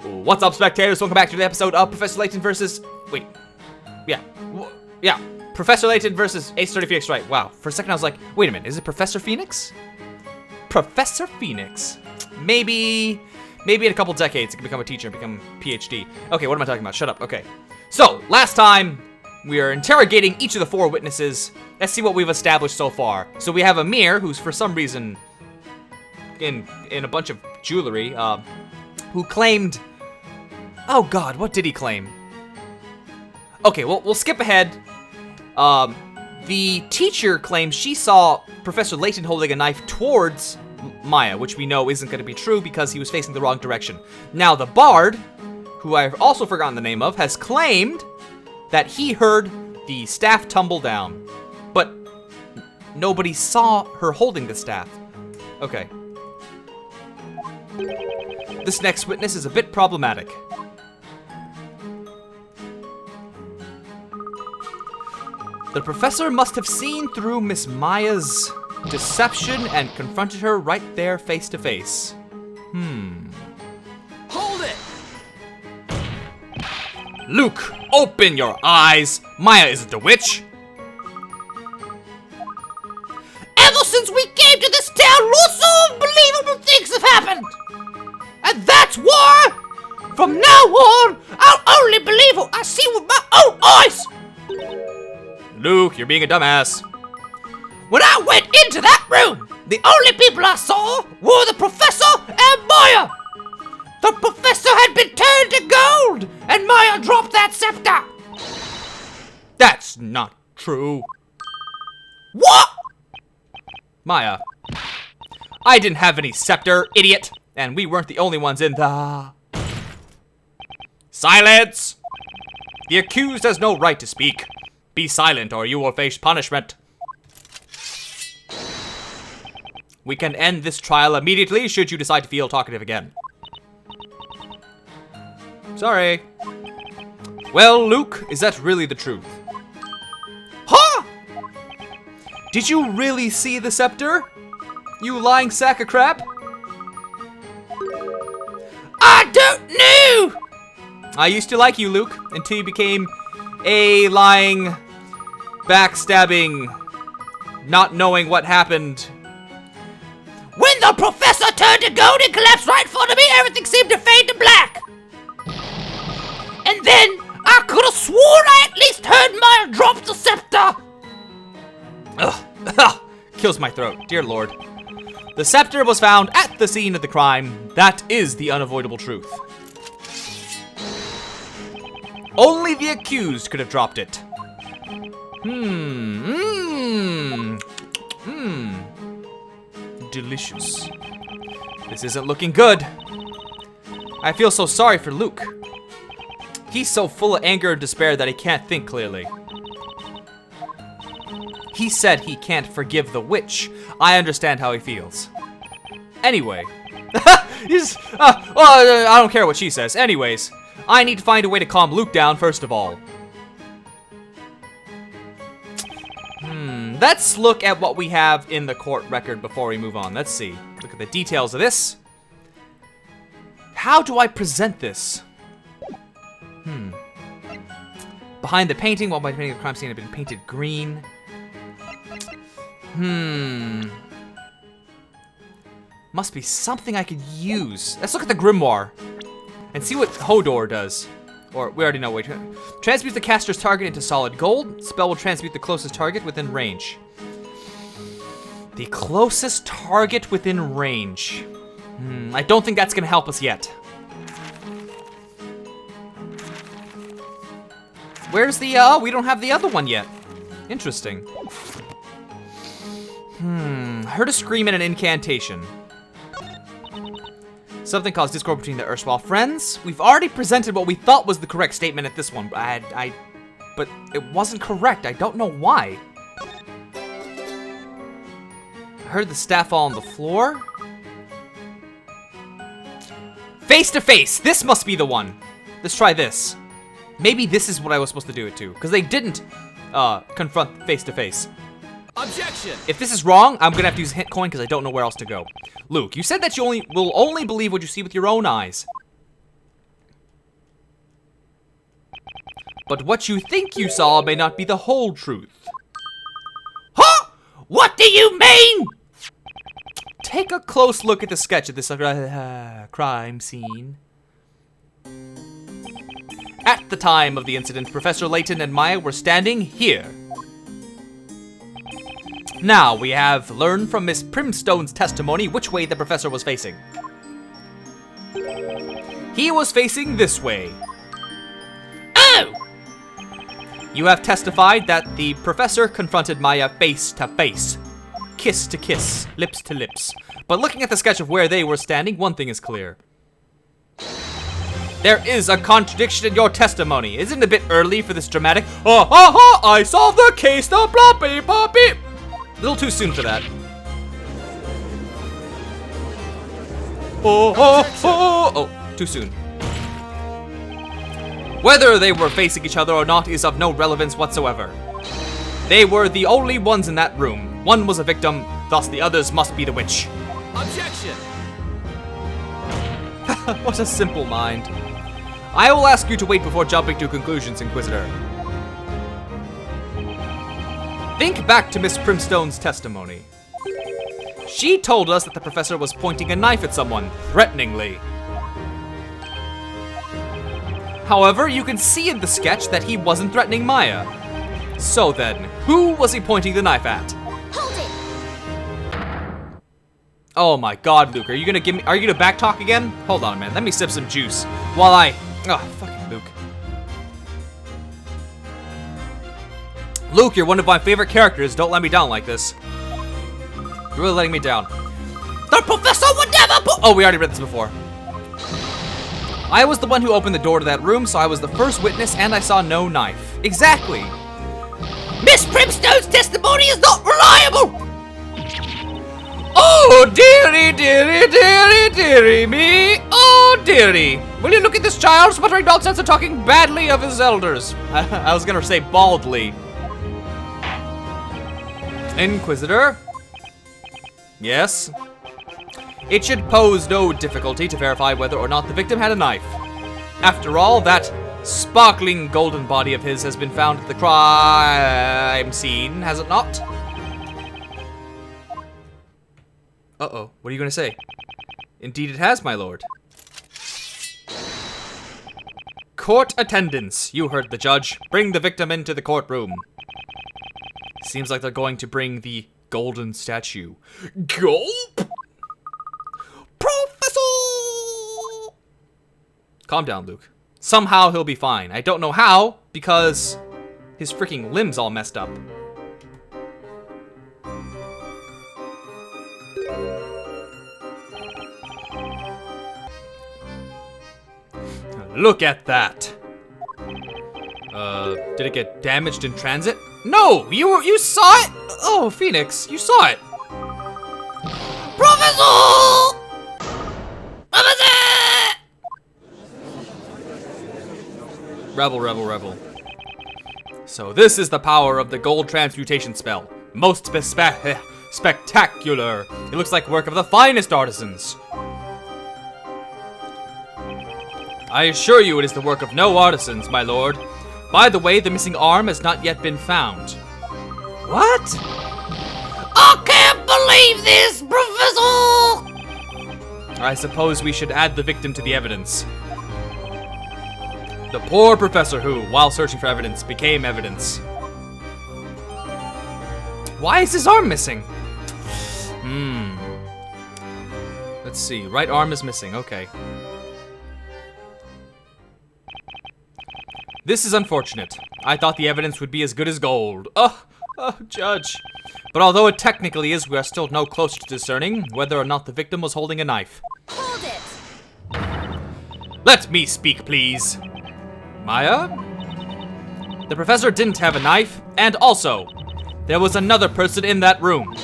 What's up, spectators? Welcome back to the episode of Professor Layton versus... Wait. Yeah. Professor Layton versus Ace 30 Phoenix Wright. Wow. For a second, I was like, wait a minute. Is it Professor Phoenix? Professor Phoenix. Maybe in a couple decades, it can become a teacher and become a PhD. Okay, what am I talking about? Shut up. Okay. So, last time, we are interrogating each of the 4 witnesses. Let's see what we've established so far. So we have Amir, who's for some reason in a bunch of jewelry, who claimed... Oh god, what did he claim? Okay, well, we'll skip ahead. The teacher claims she saw Professor Layton holding a knife towards Maya, which we know isn't going to be true because he was facing the wrong direction. Now, the bard, who I've also forgotten the name of, has claimed that he heard the staff tumble down, but nobody saw her holding the staff. Okay. This next witness is a bit problematic. The professor must have seen through Miss Maya's deception and confronted her right there face to face. Hold it! Luke, open your eyes! Maya isn't a witch! Ever since we came to this town, lots of unbelievable things have happened! And that's why, from now on, I'll only believe what I see with my own eyes! Luke, you're being a dumbass. When I went into that room, the only people I saw were the professor and Maya! The professor had been turned to gold, and Maya dropped that scepter! That's not true. What? Maya, I didn't have any scepter, idiot, and we weren't the only ones in the... Silence! The accused has no right to speak. Be silent or you will face punishment. We can end this trial immediately should you decide to feel talkative again. Sorry. Well, Luke, is that really the truth? Huh? Did you really see the scepter? You lying sack of crap? I don't know! I used to like you, Luke, until you became a lying, backstabbing, not knowing what happened. When the professor turned to gold and collapsed right in front of me, everything seemed to fade to black. And then, I could have sworn I at least heard Maya drop the scepter. Ugh, kills my throat, dear lord. The scepter was found at the scene of the crime. That is the unavoidable truth. Only the accused could have dropped it. Delicious. This isn't looking good. I feel so sorry for Luke. He's so full of anger and despair that he can't think clearly. He said he can't forgive the witch. I understand how he feels. Anyway. I don't care what she says. Anyways, I need to find a way to calm Luke down first of all. Let's look at what we have in the court record before we move on. Let's see. Look at the details of this. How do I present this? Behind the painting, while my painting of the crime scene had been painted green. Must be something I could use. Let's look at the grimoire and see what Hodor does. Or, we already know, wait. Transmute the caster's target into solid gold. Spell will transmute the closest target within range. The closest target within range. I don't think that's gonna help us yet. Where's the, we don't have the other one yet. Interesting. Heard a scream and an incantation. Something caused discord between the erstwhile friends. We've already presented what we thought was the correct statement at this one, but it wasn't correct. I don't know why. I heard the staff fall on the floor. Face to face. This must be the one. Let's try this. Maybe this is what I was supposed to do it to, because they didn't confront face to face. Objection! If this is wrong, I'm gonna have to use a hint coin because I don't know where else to go. Luke, you said that you will only believe what you see with your own eyes. But what you think you saw may not be the whole truth. Huh? What do you mean? Take a close look at the sketch of this crime scene. At the time of the incident, Professor Layton and Maya were standing here. Now, we have learned from Miss Primstone's testimony which way the professor was facing. He was facing this way. Oh! You have testified that the professor confronted Maya face to face, kiss to kiss, lips to lips. But looking at the sketch of where they were standing, one thing is clear. There is a contradiction in your testimony. Isn't it a bit early for this dramatic, I solved the case, the bloppy poppy? A little too soon for that. Too soon. Whether they were facing each other or not is of no relevance whatsoever. They were the only ones in that room. One was a victim, thus the others must be the witch. Objection! What a simple mind. I will ask you to wait before jumping to conclusions, Inquisitor. Think back to Miss Primstone's testimony. She told us that the professor was pointing a knife at someone, threateningly. However, you can see in the sketch that he wasn't threatening Maya. So then, who was he pointing the knife at? Hold it! Oh my god, Luke, are you gonna backtalk again? Hold on, man, let me sip some juice while oh, fucking Luke. Luke, you're one of my favorite characters. Don't let me down like this. You're really letting me down. The professor would never Oh, we already read this before. I was the one who opened the door to that room, so I was the first witness, and I saw no knife. Exactly. Miss Primstone's testimony is not reliable! Oh, dearie, dearie, dearie, dearie me. Oh, dearie. Will you look at this child sputtering nonsense and talking badly of his elders? I was gonna say baldly. Inquisitor? Yes? It should pose no difficulty to verify whether or not the victim had a knife. After all, that sparkling golden body of his has been found at the crime scene, has it not? Uh-oh, what are you gonna say? Indeed it has, my lord. Court attendance, you heard the judge. Bring the victim into the courtroom. Seems like they're going to bring the golden statue. Gulp! Professor! Calm down, Luke. Somehow he'll be fine. I don't know how, because his freaking limbs all messed up. Look at that. Did it get damaged in transit? No, you saw it? Oh, Phoenix, you saw it. Professor! Professor! Rebel, rebel, rebel. So this is the power of the gold transmutation spell. Most spectacular. It looks like work of the finest artisans. I assure you it is the work of no artisans, my lord. By the way, the missing arm has not yet been found. What? I can't believe this, Professor! I suppose we should add the victim to the evidence. The poor professor who, while searching for evidence, became evidence. Why is his arm missing? Let's see. Right arm is missing. Okay. This is unfortunate. I thought the evidence would be as good as gold. Oh, Judge. But although it technically is, we are still no closer to discerning whether or not the victim was holding a knife. Hold it! Let me speak, please. Maya? The professor didn't have a knife, and also, there was another person in that room.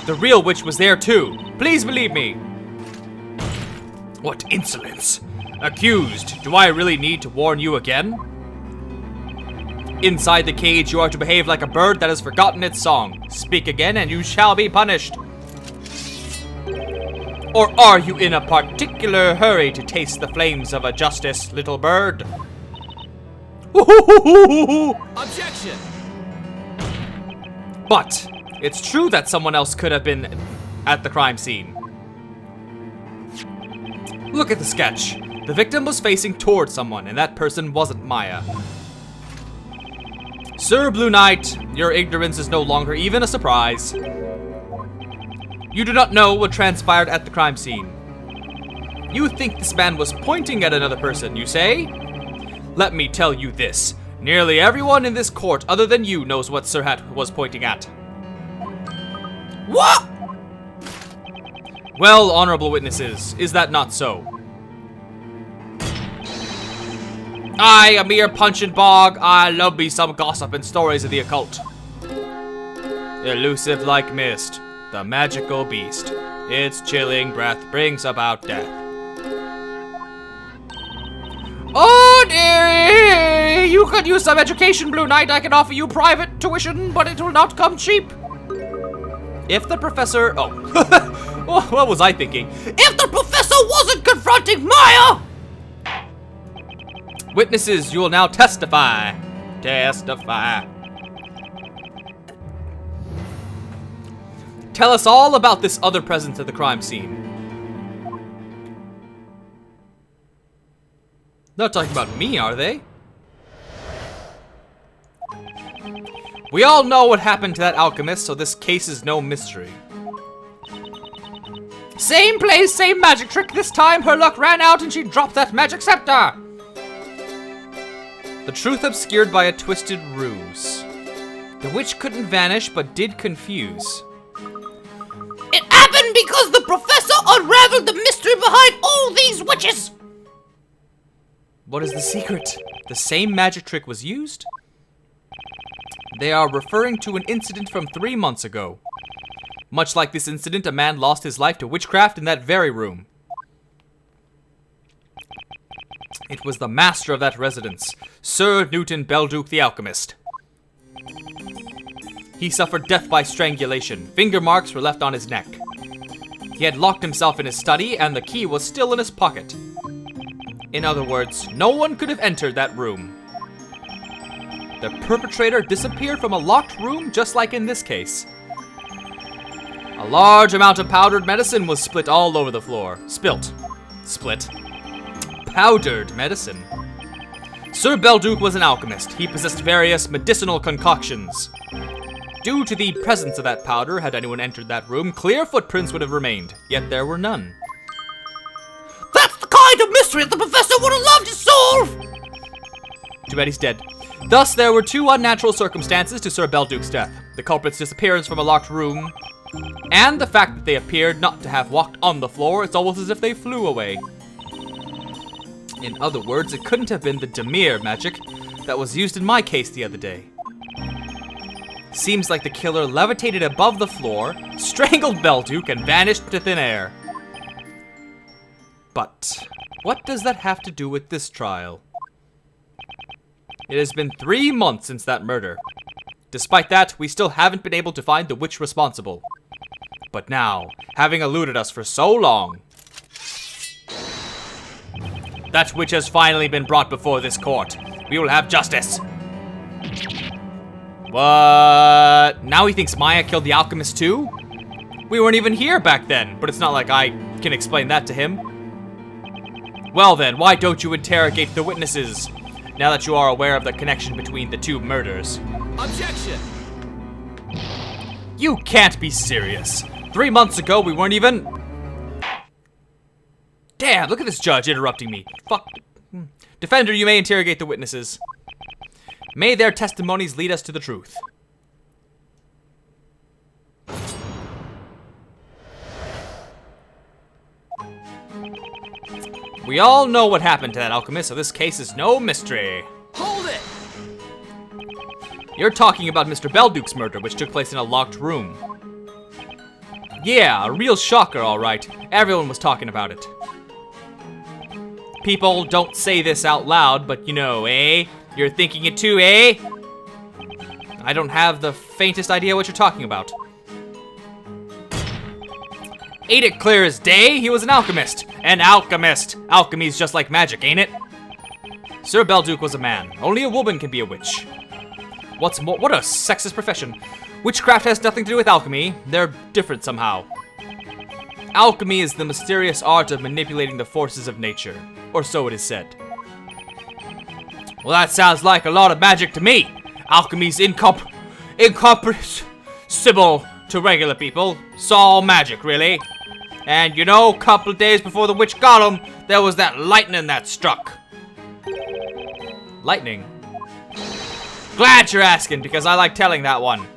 The real witch was there too. Please believe me. What insolence. Accused, do I really need to warn you again? Inside the cage, you are to behave like a bird that has forgotten its song. Speak again and you shall be punished. Or are you in a particular hurry to taste the flames of a justice, little bird? Objection! But it's true that someone else could have been at the crime scene. Look at the sketch. The victim was facing towards someone, and that person wasn't Maya. Sir Blue Knight, your ignorance is no longer even a surprise. You do not know what transpired at the crime scene. You think this man was pointing at another person, you say? Let me tell you this. Nearly everyone in this court other than you knows what Sir Hat was pointing at. What? Well, honorable witnesses, is that not so? I, a mere punch and bog, I love me some gossip and stories of the occult. Elusive like mist, the magical beast. Its chilling breath brings about death. Oh, dearie! You could use some education, Blue Knight. I can offer you private tuition, but it will not come cheap. If the professor... Oh. What was I thinking? If the professor wasn't confronting Maya! Witnesses, you will now testify. Testify. Tell us all about this other presence at the crime scene. Not talking about me, are they? We all know what happened to that alchemist, so this case is no mystery. Same place, same magic trick. This time her luck ran out and she dropped that magic scepter. The truth obscured by a twisted ruse. The witch couldn't vanish, but did confuse. It happened because the professor unraveled the mystery behind all these witches! What is the secret? The same magic trick was used? They are referring to an incident from 3 months ago. Much like this incident, a man lost his life to witchcraft in that very room. It was the master of that residence, Sir Newton Belduke the Alchemist. He suffered death by strangulation. Finger marks were left on his neck. He had locked himself in his study, and the key was still in his pocket. In other words, no one could have entered that room. The perpetrator disappeared from a locked room, just like in this case. A large amount of powdered medicine was split all over the floor. Split. Powdered medicine. Sir Belduke was an alchemist. He possessed various medicinal concoctions. Due to the presence of that powder, had anyone entered that room, clear footprints would have remained, yet there were none. That's the kind of mystery that the professor would have loved to solve! Too bad he's dead. Thus, there were 2 unnatural circumstances to Sir Belduke's death. The culprit's disappearance from a locked room, and the fact that they appeared not to have walked on the floor. It's almost as if they flew away. In other words, it couldn't have been the Demir magic that was used in my case the other day. Seems like the killer levitated above the floor, strangled Belduke, and vanished into thin air. But what does that have to do with this trial? It has been 3 months since that murder. Despite that, we still haven't been able to find the witch responsible. But now, having eluded us for so long, that witch has finally been brought before this court. We will have justice. What? Now he thinks Maya killed the alchemist too? We weren't even here back then, but it's not like I can explain that to him. Well then, why don't you interrogate the witnesses, now that you are aware of the connection between the 2 murders? Objection! You can't be serious. 3 months ago, we weren't even... Damn, look at this judge interrupting me. Fuck. Defender, you may interrogate the witnesses. May their testimonies lead us to the truth. We all know what happened to that alchemist, so this case is no mystery. Hold it! You're talking about Mr. Belduke's murder, which took place in a locked room. Yeah, a real shocker, all right. Everyone was talking about it. People don't say this out loud, but you know, eh? You're thinking it too, eh? I don't have the faintest idea what you're talking about. Ain't it clear as day? He was an alchemist. An alchemist. Alchemy's just like magic, ain't it? Sir Belduke was a man. Only a woman can be a witch. What's more, what a sexist profession. Witchcraft has nothing to do with alchemy. They're different somehow. Alchemy is the mysterious art of manipulating the forces of nature. Or so it is said. Well, that sounds like a lot of magic to me. Alchemy's incomprehensible to regular people. It's all magic, really. And you know, a couple of days before the witch got him, there was that lightning that struck. Lightning? Glad you're asking, because I like telling that one.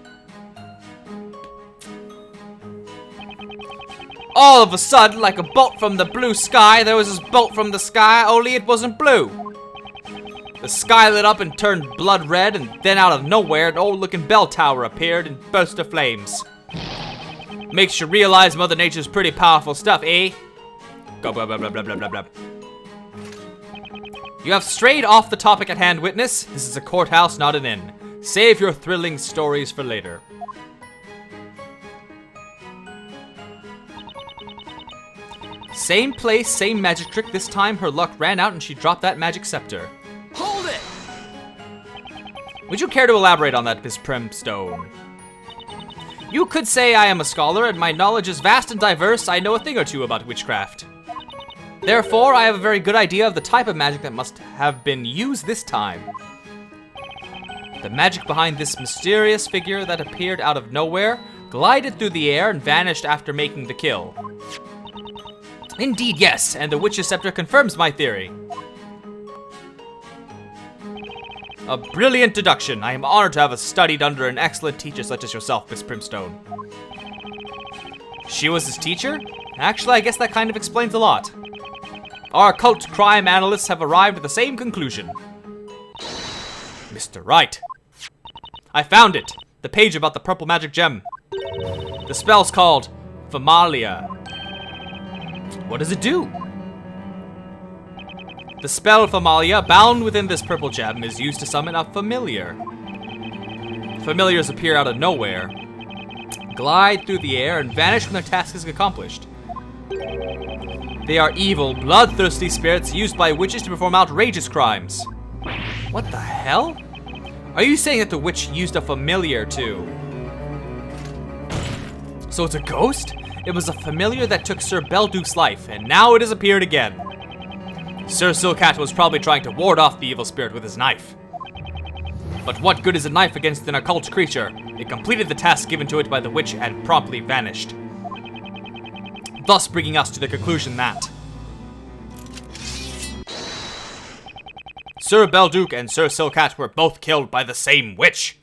All of a sudden, like a bolt from the blue sky, there was this bolt from the sky, only it wasn't blue. The sky lit up and turned blood red, and then out of nowhere, an old-looking bell tower appeared and burst into flames. Makes you realize Mother Nature's pretty powerful stuff, eh? Go blah blah blah blah blah blah blah. You have strayed off the topic at hand, witness. This is a courthouse, not an inn. Save your thrilling stories for later. Same place, same magic trick. This time her luck ran out and she dropped that magic scepter. Hold it! Would you care to elaborate on that, Miss Primstone? You could say I am a scholar and my knowledge is vast and diverse. I know a thing or two about witchcraft. Therefore, I have a very good idea of the type of magic that must have been used this time. The magic behind this mysterious figure that appeared out of nowhere, glided through the air and vanished after making the kill. Indeed, yes, and the witch's scepter confirms my theory. A brilliant deduction. I am honored to have studied under an excellent teacher such as yourself, Miss Primstone. She was his teacher? Actually, I guess that kind of explains a lot. Our occult crime analysts have arrived at the same conclusion. Mr. Wright. I found it. The page about the purple magic gem. The spell's called Familia. What does it do? The spell Familia, bound within this purple gem, is used to summon a familiar. Familiars appear out of nowhere, glide through the air, and vanish when their task is accomplished. They are evil, bloodthirsty spirits used by witches to perform outrageous crimes. What the hell? Are you saying that the witch used a familiar to... So it's a ghost? It was a familiar that took Sir Belduke's life, and now it has appeared again. Sir Silcat was probably trying to ward off the evil spirit with his knife. But what good is a knife against an occult creature? It completed the task given to it by the witch and promptly vanished. Thus bringing us to the conclusion that Sir Belduke and Sir Silcat were both killed by the same witch.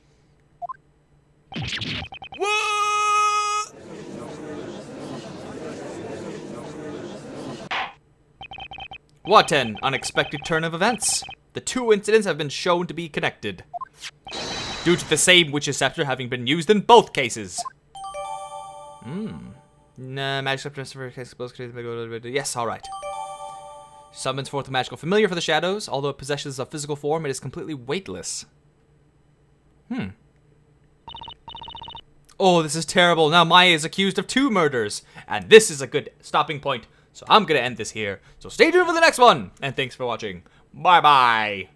What an unexpected turn of events. The two incidents have been shown to be connected, due to the same witch's scepter having been used in both cases. Nah, magic scepter yes, alright. Summons forth a magical familiar for the shadows. Although it possesses a physical form, it is completely weightless. Oh, this is terrible. Now Maya is accused of 2 murders. And this is a good stopping point. So I'm gonna end this here. So stay tuned for the next one. And thanks for watching. Bye-bye.